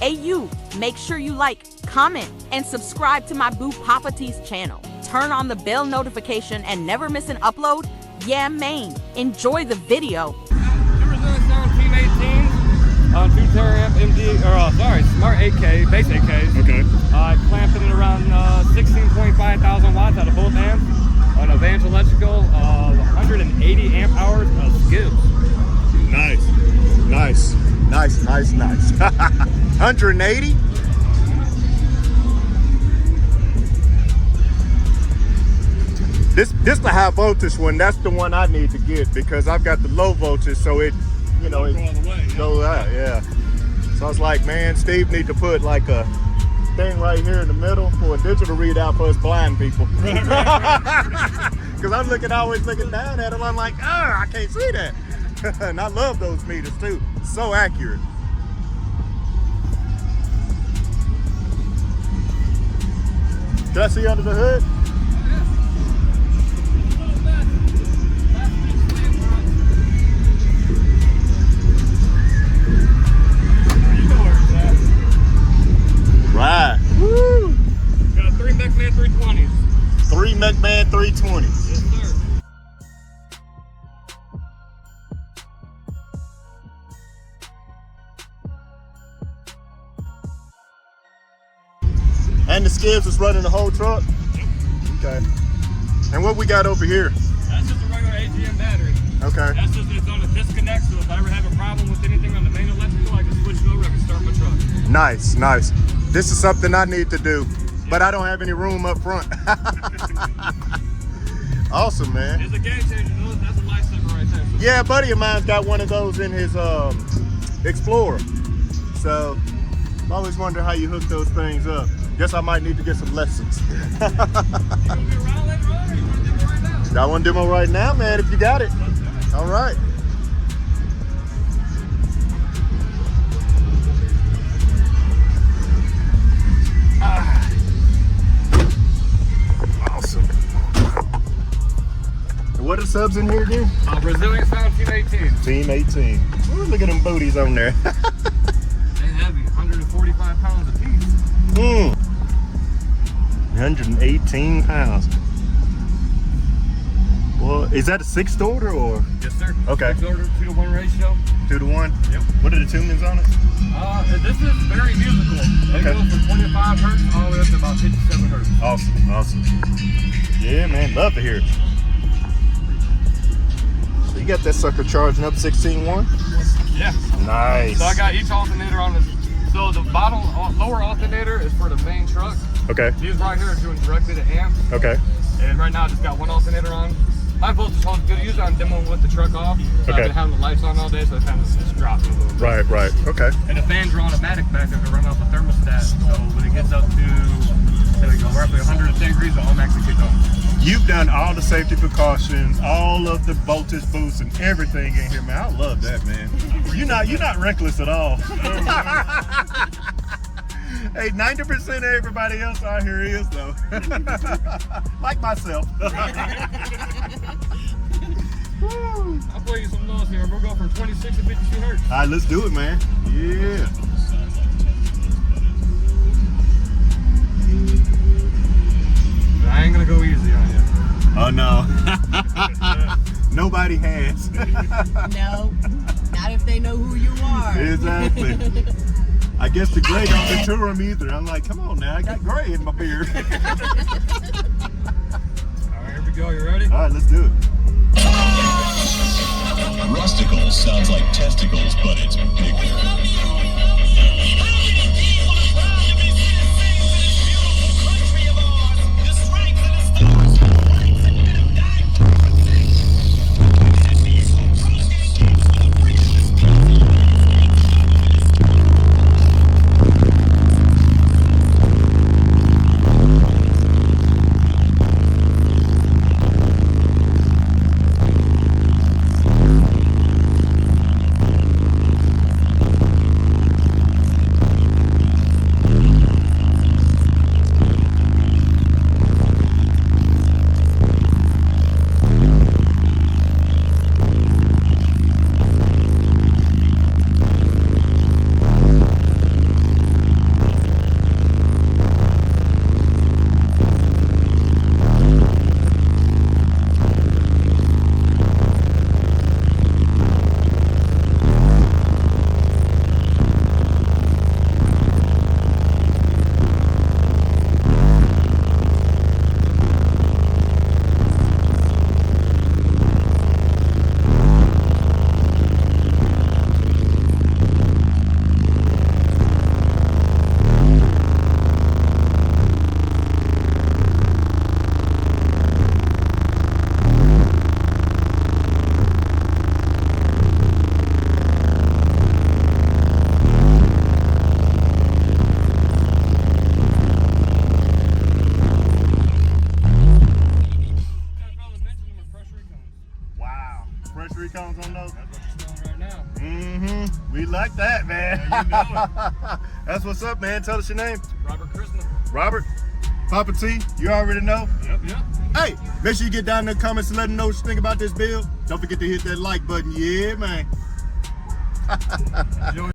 Hey you, make sure you like, comment, and subscribe to my boo CPoppaTx channel. Turn on the bell notification and never miss an upload. Yeah, man. Enjoy the video. Team 18 on 2 Taramp Smart 8K, base 8Ks. Okay. Clamping it around 16.5 thousand watts out of both amps on a Vans electrical, 180 amp hours of skips. Nice. 180? This the high voltage one. That's the one I need to get because I've got the low voltage, so it, you know, it goes out. Yeah. So I was like, man, Steve need to put like a thing right here in the middle for a digital readout for us blind people. Because I'm always looking down at them. I'm like, I can't see that. And I love those meters too. So accurate. Can I see under the hood? Right. Woo! Got 3 McMahon 320s. 3 McMahon 320s. Yes, sir. And the skids is running the whole truck? Yep. Okay. And what we got over here? That's just a regular AGM battery. Okay. That's just, it's on a disconnect, so if I ever have a problem with anything on the main electrical, I can switch it over, I can start my truck. Nice. This is something I need to do, but I don't have any room up front. Awesome, man. It's a game changer. That's a lifesaver right there. Yeah, a buddy of mine's got one of those in his Explorer. So I always wonder how you hook those things up. Guess I might need to get some lessons. You gonna be around later on, or you want to demo right now? I want to demo right now, man, if you got it. All right. Awesome. And what are the subs in here again? Brazilian Sound Team 18. Team 18. Ooh, look at them booties on there. They heavy, 145 pounds a piece. 118 pounds. Well, is that a 6th order or? Yes, sir. Okay. 6 order, 2-to-1 ratio. 2-to-1? Yep. What are the tunings on it? This is very musical. It Okay. goes from 25 hertz all the way up to about 57 hertz. Awesome. Yeah, man, love to hear it. So you got that sucker charging up 16.1? Yeah. Nice. So I got each alternator on this. So the bottom, lower alternator is for the main truck. Okay. These right here are doing directly to amps. Okay. And right now I just got one alternator on. My voltage holds good. Usually I'm demoing with the truck off. So Okay. I've been having the lights on all day, so it kind of just dropping a little bit. Right. Okay. And the fans are automatic back there to run off the thermostat. So when it gets up to, there we go, roughly 110 degrees, the home actually kicks on. You've done all the safety precautions, all of the voltage boosts and everything in here, man. I love that, man. You're not reckless at all. Hey, 90% of everybody else out here is though. Like myself. I'll play you some lows here. We'll go from 26 to 52 hertz. All right, let's do it, man. Yeah. I ain't gonna go easy on you. Oh no. Nobody has. No, not if they know who you are. Exactly. I guess the gray don't deter them either. I'm like, come on now, I got gray in my beard. All right, here we go. You ready? All right, let's do it. Rusticles sounds like testicles, but it's bigger. That's what's up, man. Tell us your name. Robert Christmas. Robert. Poppa T, you already know. Yep. Hey, make sure you get down in the comments and let them know what you think about this build. Don't forget to hit that like button. Yeah, man.